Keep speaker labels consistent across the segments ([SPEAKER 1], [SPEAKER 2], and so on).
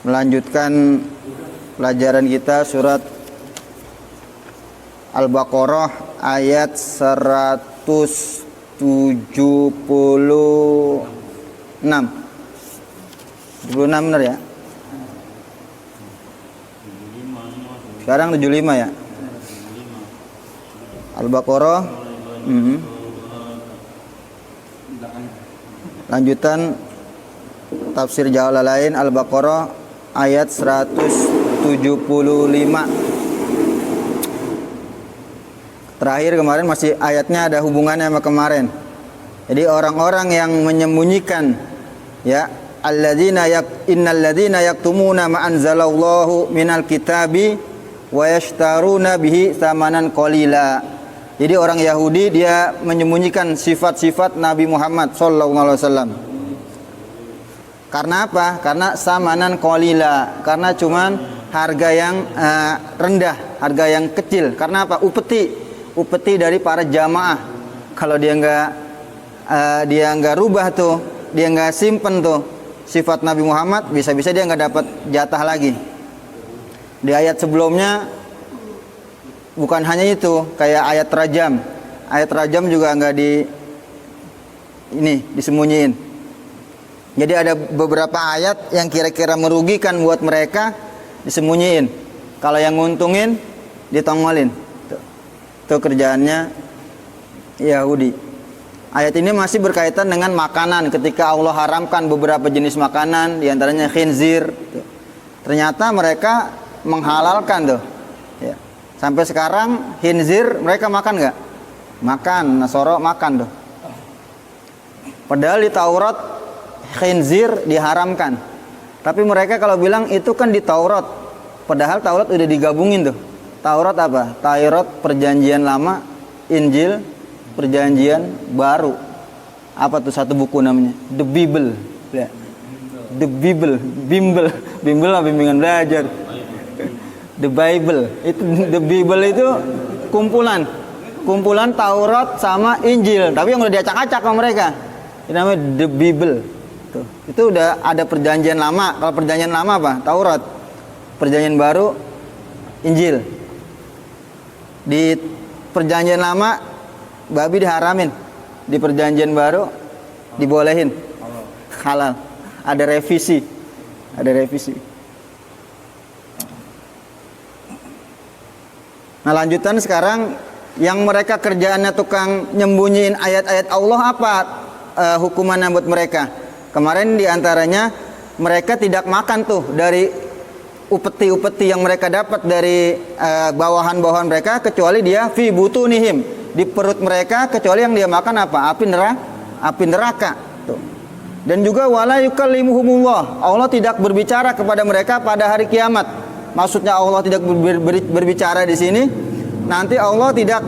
[SPEAKER 1] melanjutkan pelajaran kita surat Al-Baqarah ayat 176. 76 benar ya? Sekarang 75 ya? Al-Baqarah lanjutan tafsir Jalalain Al-Baqarah ayat 175. Terakhir kemarin masih ayatnya ada hubungannya sama kemarin. Jadi orang-orang yang menyembunyikan ya, innal ladzina yaktumuna ma anzalallahu minal kitabi wa yashtaruna bihi tsamanan qalila. Jadi orang Yahudi dia menyembunyikan sifat-sifat Nabi Muhammad sallallahu alaihi wasallam. Karena apa? Karena samanan qalila, karena cuman harga yang rendah, harga yang kecil. Karena apa? Upeti dari para jamaah. Kalau dia nggak rubah tuh, dia nggak simpen tuh sifat Nabi Muhammad, bisa-bisa dia nggak dapat jatah lagi. Di ayat sebelumnya bukan hanya itu, kayak ayat rajam. Ayat rajam juga nggak disembunyiin. Jadi ada beberapa ayat yang kira-kira merugikan buat mereka disembunyiin. Kalau yang nguntungin ditongolin. Itu kerjaannya Yahudi. Ayat ini masih berkaitan dengan makanan. Ketika Allah haramkan beberapa jenis makanan, diantaranya khinzir. Ternyata mereka menghalalkan tuh. Ya. Sampai sekarang khinzir mereka makan nggak? Makan, Nasoro makan tuh. Padahal di Taurat khinzir diharamkan. Tapi mereka kalau bilang itu kan di Taurat. Padahal Taurat udah digabungin tuh. Taurat apa? Taurat perjanjian lama, Injil perjanjian baru. Apa tuh satu buku namanya? The Bible. Ya. The Bible, Bimbel lah bimbingan belajar. The Bible. Itu The Bible itu kumpulan Taurat sama Injil, tapi yang udah diacak-acak sama mereka. Itu namanya The Bible. Tuh. Itu udah ada perjanjian lama. Kalau perjanjian lama apa? Taurat. Perjanjian baru Injil. Di perjanjian lama babi diharamin, di perjanjian baru dibolehin, halal. Ada revisi. Nah lanjutan sekarang, yang mereka kerjaannya tukang nyembunyiin ayat-ayat Allah, apa hukumannya buat mereka? Kemarin diantaranya mereka tidak makan tuh dari upeti-upeti yang mereka dapat dari bawahan-bawahan mereka, kecuali dia fi butunihim, di perut mereka, kecuali yang dia makan apa? Api neraka. Tuh. Dan juga wala yukallimuhumullah, Allah tidak berbicara kepada mereka pada hari kiamat. Maksudnya Allah tidak berbicara di sini, nanti Allah tidak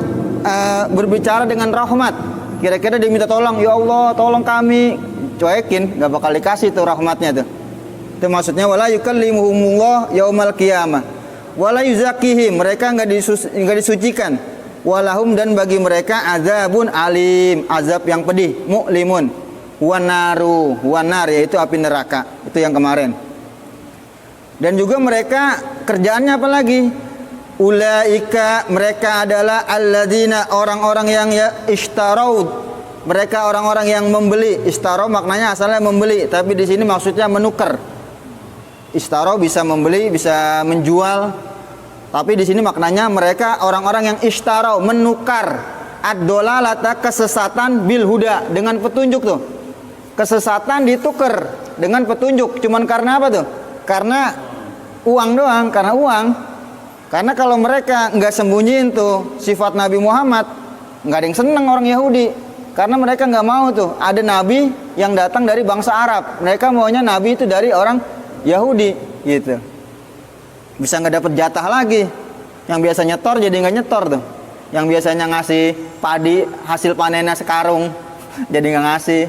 [SPEAKER 1] berbicara dengan rahmat. Kira-kira dia minta tolong, ya Allah tolong kami, cuekin, nggak bakal dikasih tuh rahmatnya tuh. Itu maksudnya wala yukallimuhumullah yaumal qiyamah wala yuzakihim, mereka enggak disucikan, walahum, dan bagi mereka azabun alim, azab yang pedih, mu'limun, wanar, yaitu api neraka. Itu yang kemarin. Dan juga mereka kerjaannya apa lagi? Ulaika, mereka adalah alladzina, orang-orang yang ishtarau, mereka orang-orang yang membeli. Ishtarau maknanya asalnya membeli, tapi di sini maksudnya menukar. Istaro bisa membeli, bisa menjual. Tapi di sini maknanya mereka orang-orang yang istarau, menukar ad-dolalata, kesesatan, bil huda, dengan petunjuk tuh. Kesesatan ditukar dengan petunjuk. Cuman karena apa tuh? Karena uang doang, karena uang. Karena kalau mereka nggak sembunyiin tuh sifat Nabi Muhammad, nggak ada yang seneng orang Yahudi. Karena mereka nggak mau tuh ada nabi yang datang dari bangsa Arab. Mereka maunya nabi itu dari orang Yahudi gitu. Bisa nggak dapat jatah lagi. Yang biasa nyetor jadi nggak nyetor tuh. Yang biasanya ngasih padi hasil panennya sekarung jadi nggak ngasih.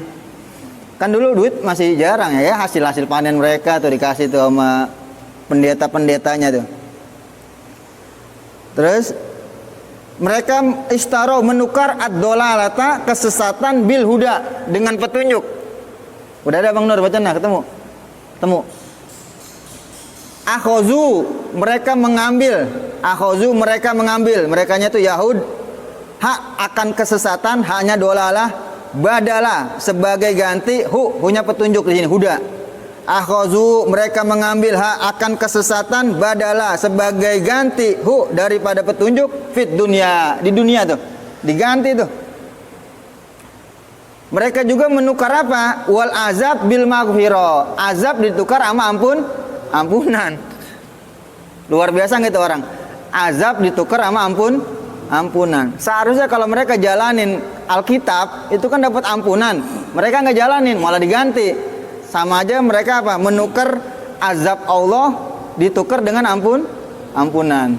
[SPEAKER 1] Kan dulu duit masih jarang ya, hasil panen mereka tuh dikasih tuh sama pendeta-pendetanya tuh. Terus mereka istarau, menukar ad-dolalata, kesesatan, bil huda, dengan petunjuk. Udah ada Bang Nur bacanya, ketemu. Akhozu, mereka mengambil. Akhozu, mereka mengambil. Merekanya itu Yahud. Hak akan kesesatan, haknya dolalah. Badala, sebagai ganti. Hunya petunjuk di sini, huda. Akhozu, mereka mengambil hak akan kesesatan. Badala, sebagai ganti. Daripada petunjuk. Fit dunia, di dunia tuh. Diganti tuh. Mereka juga menukar apa? Wal azab bil maghfirah. Azab ditukar sama ampunan. Luar biasa gitu orang. Azab ditukar sama ampunan. Seharusnya kalau mereka jalanin Alkitab itu kan dapat ampunan. Mereka nggak jalanin, malah diganti. Sama aja mereka apa? Menukar azab Allah ditukar dengan ampunan.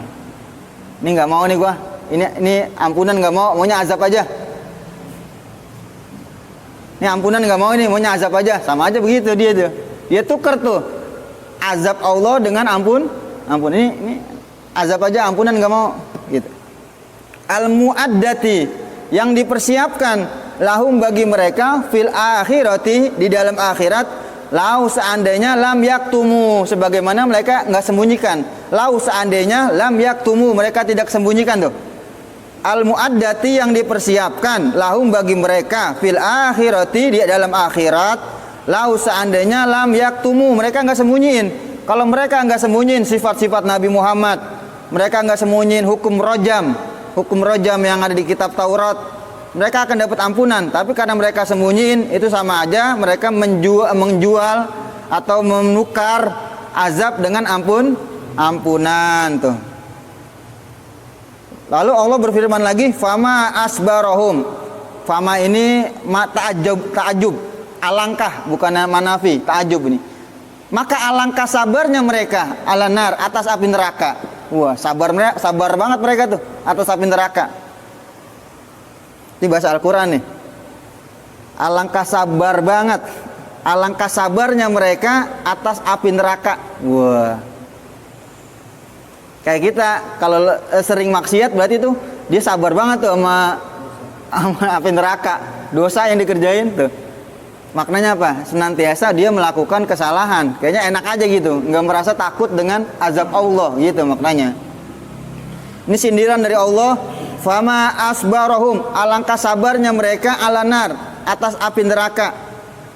[SPEAKER 1] Ini nggak mau nih gua. Ini ampunan nggak mau, maunya azab aja. Ini ampunan nggak mau, ini maunya azab aja. Sama aja begitu dia tuh. Dia tukar tuh azab Allah dengan ampun. Ini azab aja, ampunan nggak mau gitu. Al-mu'addati, yang dipersiapkan lahum bagi mereka fil akhirati, di dalam akhirat. Lau seandainya lam yaktumu, sebagaimana mereka nggak sembunyikan. Lau seandainya lam yaktumu, mereka tidak sembunyikan tuh. Al-mu'addati, yang dipersiapkan lahum bagi mereka fil akhirati, di dalam akhirat. Lau seandainya lam yaktumu, mereka nggak sembunyiin. Kalau mereka nggak sembunyiin sifat-sifat Nabi Muhammad, mereka nggak sembunyiin hukum rojam yang ada di kitab Taurat, mereka akan dapat ampunan. Tapi karena mereka sembunyiin, itu sama aja mereka menjual atau menukar azab dengan ampunan tuh. Lalu Allah berfirman lagi, fama asbarahum. Fama ini ta'ajub. Alangkah, bukan manafi, ta'ajub ini. Maka alangkah sabarnya mereka alanar, atas api neraka. Wah, sabar banget mereka tuh atas api neraka. Ini bahasa Al-Quran nih. Alangkah sabar banget, alangkah sabarnya mereka atas api neraka. Wah, kayak kita kalau sering maksiat berarti tuh dia sabar banget tuh sama api neraka, dosa yang dikerjain tuh. Maknanya apa? Senantiasa dia melakukan kesalahan. Kayaknya enak aja gitu, nggak merasa takut dengan azab Allah gitu maknanya. Ini sindiran dari Allah. Fama asbarahum, alangkah sabarnya mereka alanar, atas api neraka.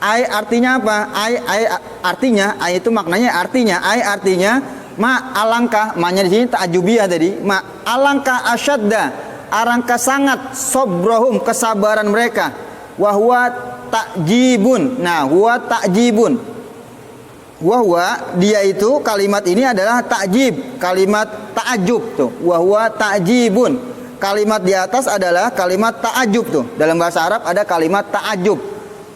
[SPEAKER 1] Ai artinya apa? Artinya itu maknanya artinya ma alangkah, ma-nya di sini ta'ajubiyah tadi. Ma alangkah asyadda, alangkah sangat sobrahum, kesabaran mereka. Wahwa ta'jibun. Nah, huwa ta'jibun. Wahwa, dia itu, kalimat ini adalah ta'jib, kalimat ta'ajub tuh. Wahwa ta'jibun. Kalimat di atas adalah kalimat ta'ajub tuh. Dalam bahasa Arab ada kalimat ta'ajub.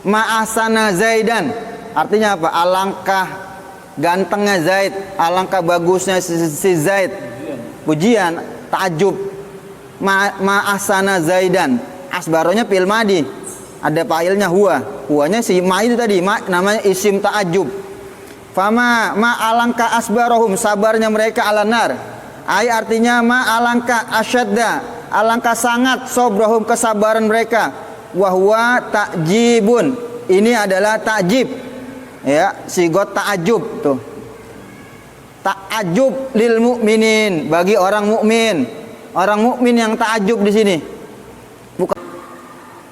[SPEAKER 1] Ma'asana Zaidan. Artinya apa? Alangkah gantengnya Zaid, alangkah bagusnya si Zaid. Pujian, ta'ajub. Ma'asana Zaidan. Asbaronya fil madi. Ada fa'ilnya huwa. Huwanya si ma itu tadi, ma namanya isim ta'ajub. Fama ma alangka asbarahum, sabarnya mereka alanar. Ai artinya ma alangka asyadda, alangkah sangat sobrahum, kesabaran mereka. Wahwa ta'jibun, ini adalah ta'jib. Ya, sigot ta'ajub tuh. Ta'ajub lil mu'minin, bagi orang mukmin. Orang mukmin yang ta'ajub di sini.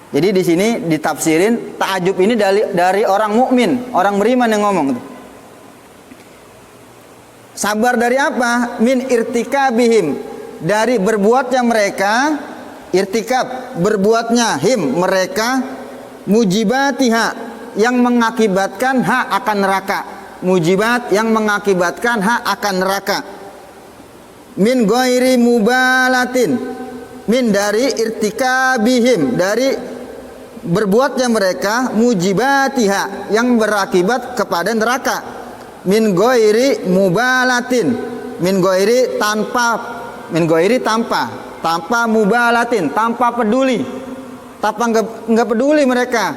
[SPEAKER 1] Jadi di sini ditafsirin ta'ajub ini dari orang mukmin, orang beriman yang ngomong. Sabar dari apa? Min irtikabihim, dari berbuatnya mereka, irtikab, berbuatnya him mereka, mujibatiha, yang mengakibatkan hak akan neraka. Mujibat, yang mengakibatkan hak akan neraka. Min ghairi mubalatin, min dari irtikabihim, dari berbuatnya mereka, mujibatiha, yang berakibat kepada neraka. Min ghairi mubalatin, min ghairi tanpa, min ghairi tanpa mubalatin, tanpa peduli, tanpa nggak peduli mereka.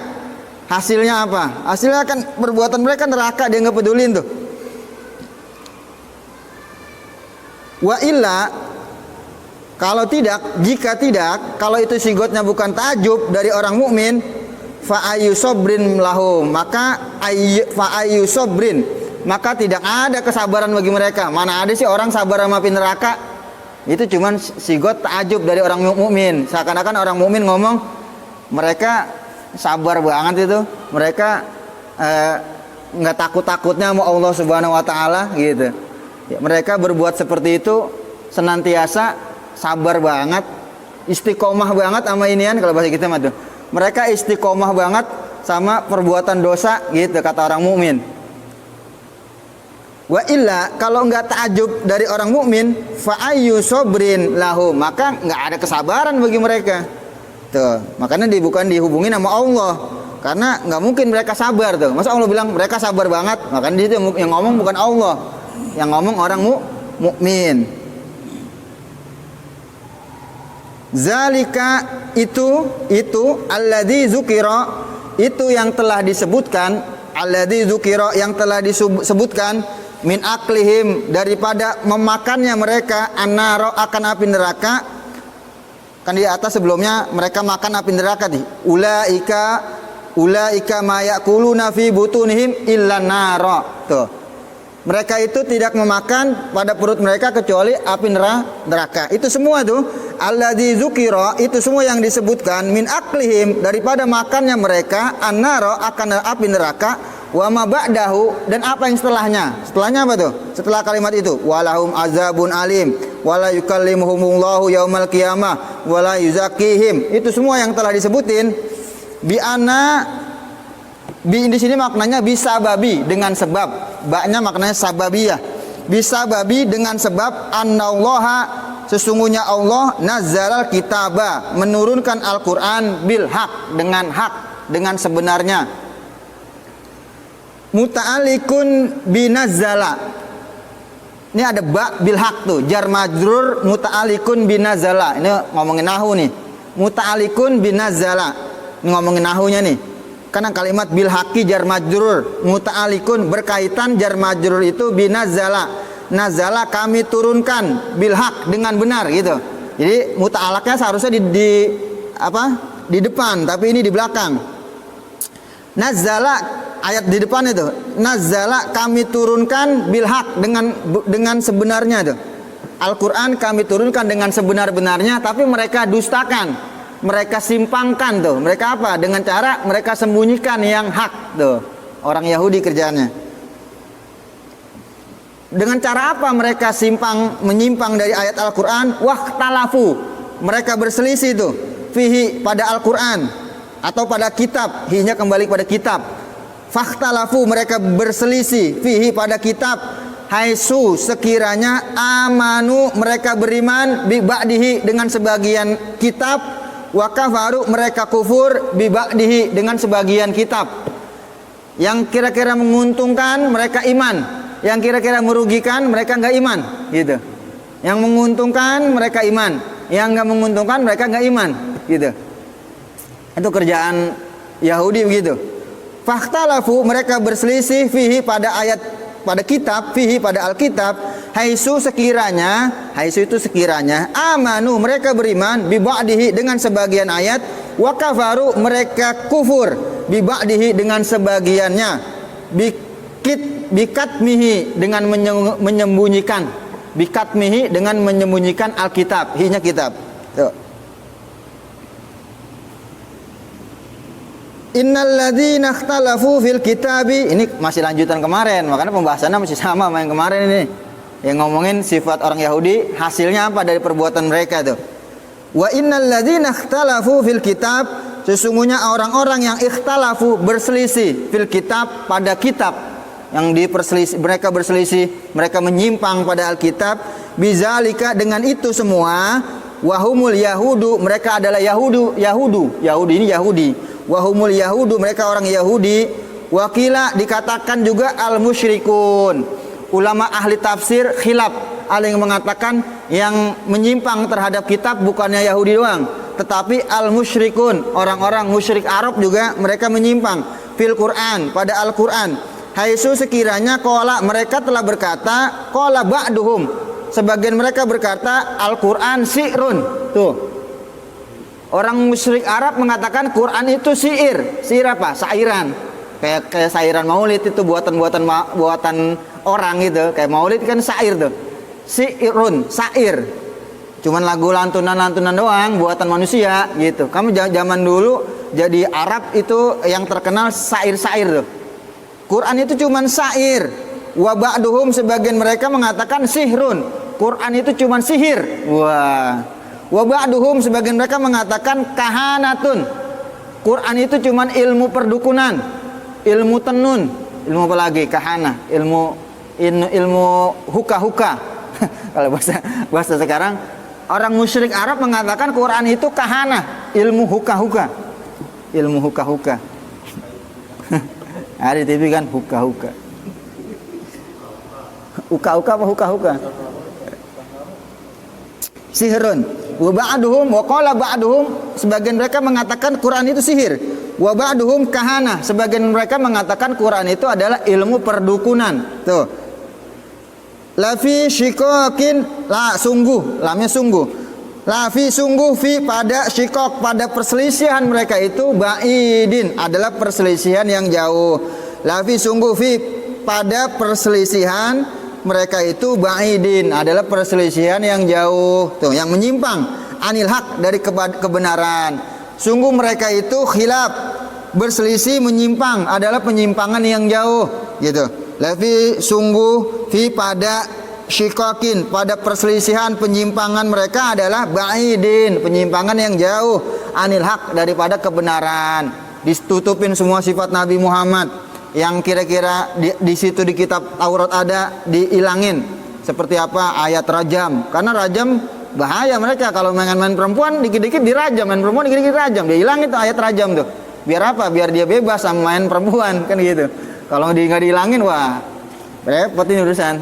[SPEAKER 1] Hasilnya apa? Hasilnya kan perbuatan mereka neraka, dia nggak pedulin tuh. Wa illa, kalau tidak, jika tidak, kalau itu sigotnya bukan ta'ajub dari orang mukmin, fa ayu sobrin lahum, maka fa ayu sobrin, maka tidak ada kesabaran bagi mereka. Mana ada sih orang sabar sama api neraka? Itu cuman sigot ta'ajub dari orang mukmin. Seakan-akan orang mukmin ngomong mereka sabar banget itu. Mereka nggak takut-takutnya sama Allah Subhanahu wa taala gitu. Ya, mereka berbuat seperti itu senantiasa sabar banget, istiqomah banget sama inian kalau bahasa kita mah tuh. Mereka istiqomah banget sama perbuatan dosa gitu kata orang mukmin. Wa illa kalau enggak ta'ajub dari orang mukmin fa ayyu sabrin lahu, maka enggak ada kesabaran bagi mereka. Tuh, makanya bukan dihubungin sama Allah. Karena enggak mungkin mereka sabar tuh. Masa Allah bilang mereka sabar banget? Makanya itu yang ngomong bukan Allah. Yang ngomong orang mukmin. Zalika itu alladzi zukira, itu yang telah disebutkan, alladzi zukira yang telah disebutkan min aklihim daripada memakannya mereka annaro akan api neraka. Kan di atas sebelumnya mereka makan api neraka nih. Ulaika ma yakuluna fi butunihim illa naro. Tuh. Mereka itu tidak memakan pada perut mereka kecuali api neraka. Itu semua tuh alladzi zukira, itu semua yang disebutkan min aklihim daripada makannya mereka annaro akan api neraka. Wa ma ba'dahu, dan apa yang setelahnya? Setelahnya apa tuh? Setelah kalimat itu, walahum azabun alim, wala yukallimuhumullahu yaumal qiyamah, wala yuzakkihim. Itu semua yang telah disebutin. Bi di sini maknanya bisa babi dengan sebab. Baknya maknanya sababiyah. Bisa babi dengan sebab annallaha, sesungguhnya Allah nazzalal kitaba, menurunkan Al-Qur'an bil haq, dengan sebenarnya. Muta'alikun binazzala. Ini ada ba bil haq tuh, jar majrur muta'alikun binazzala. Ini ngomongin nahu nih. Muta'alikun binazzala. Ini ngomongin nahunya nih. Karena kalimat bil haqqi jar majrur, muta'alikun berkaitan jar majrur itu binazzala. Nazala kami turunkan bil haq dengan benar gitu. Jadi muta'alaknya seharusnya di depan, tapi ini di belakang. Nazzala ayat di depan itu, nazzala kami turunkan bil haq dengan sebenarnya tuh. Al-Qur'an kami turunkan dengan sebenar-benarnya, tapi mereka dustakan, mereka simpangkan tuh. Mereka apa? Dengan cara mereka sembunyikan yang hak tuh. Orang Yahudi kerjaannya. Dengan cara apa mereka menyimpang dari ayat Al-Qur'an? Waqtalafu, mereka berselisih tuh fihi pada Al-Qur'an atau pada kitab, hinya kembali pada kitab. Fakhtalafu, mereka berselisih fihi pada kitab, haisu sekiranya amanu, mereka beriman bi ba'dihi dengan sebagian kitab, wa kafaru, mereka kufur bi ba'dihi dengan sebagian kitab. Yang kira-kira menguntungkan mereka iman, yang kira-kira merugikan mereka enggak iman gitu. Yang menguntungkan mereka iman, yang enggak menguntungkan mereka enggak iman gitu. Itu kerjaan Yahudi begitu. Fakhtalafu, mereka berselisih fihi pada ayat, pada kitab, fihi pada Alkitab, haisu sekiranya, haisu itu sekiranya, amanu, mereka beriman bi ba'dihi dengan sebagian ayat, wa kafaru, mereka kufur bi ba'dihi dengan sebagiannya, bikatmihi dengan menyembunyikan, bikatmihi dengan menyembunyikan Alkitab, hinya kitab. Tuh. Innalladzina ikhtalafu fil kitabi, ini masih lanjutan kemarin, makanya pembahasannya masih sama yang kemarin ini. Yang ngomongin sifat orang Yahudi, hasilnya apa dari perbuatan mereka tuh. Wa innalladzina ikhtalafu fil kitab, sesungguhnya orang-orang yang ikhtalafu berselisih fil kitab pada kitab, yang mereka berselisih, mereka menyimpang pada Alkitab, bizalika dengan itu semua, wahumul yahudu, mereka adalah Yahudi ini Yahudi. Wahumul yahudu, mereka orang Yahudi. Wakila dikatakan juga al musyrikun. Ulama ahli tafsir khilaf, ada yang mengatakan yang menyimpang terhadap kitab bukannya Yahudi doang, tetapi al musyrikun, orang-orang musyrik Arab juga mereka menyimpang fil Quran, pada Al-Quran. Haitsu sekiranya qala, mereka telah berkata, qala ba'duhum, sebagian mereka berkata Al-Quran si'run. Tuh, orang musyrik Arab mengatakan Quran itu sihir. Sihir apa? Sairan. Kayak sairan maulid itu buatan orang gitu. Kayak maulid kan syair tuh. Syairun, syair. Cuman lagu lantunan doang buatan manusia gitu. Kamu zaman dulu jadi Arab itu yang terkenal syair-syair tuh. Quran itu cuman syair. Wa ba'duhum, sebagian mereka mengatakan sihrun. Quran itu cuman sihir. Wah. Wa ba'duhum, sebagian mereka mengatakan kahanatun. Quran itu cuman ilmu perdukunan, ilmu tenun, ilmu apa lagi? Kahana, ilmu huka-huka. Kalau bahasa sekarang, orang musyrik Arab mengatakan Quran itu kahana, ilmu huka-huka. Ilmu huka-huka. Ada di TV kan huka-huka. Huka-huka apa huka-huka? Sihrun. Wa ba'duhum wa qala ba'duhum, sebagian mereka mengatakan Quran itu sihir. Wa ba'duhum kahana, sebagian mereka mengatakan Quran itu adalah ilmu perdukunan. Tuh. La fi shiqaqin, la sungguh, lamnya sungguh. La fi sungguh, fi pada shiqaq, pada perselisihan mereka itu ba'idin, adalah perselisihan yang jauh. La fi sungguh, fi pada perselisihan mereka itu ba'idin, adalah perselisihan yang jauh, tuh, yang menyimpang, anil haq, dari kebenaran. Sungguh mereka itu khilaf, berselisih, menyimpang, adalah penyimpangan yang jauh, gitu. Lafi sungguh, fi pada syikokin, pada perselisihan, penyimpangan mereka adalah ba'idin, penyimpangan yang jauh, anil haq, daripada kebenaran. Ditutupin semua sifat Nabi Muhammad yang kira-kira di situ di kitab Taurat ada, dihilangin. Seperti apa? Ayat rajam. Karena rajam bahaya mereka, kalau main perempuan dikit-dikit dirajam, main perempuan dikit-dikit dirajam. Dia hilangin tuh ayat rajam tuh. Biar apa? Biar dia bebas sama main perempuan kan gitu. Kalau nggak dihilangin, wah repot ini urusan.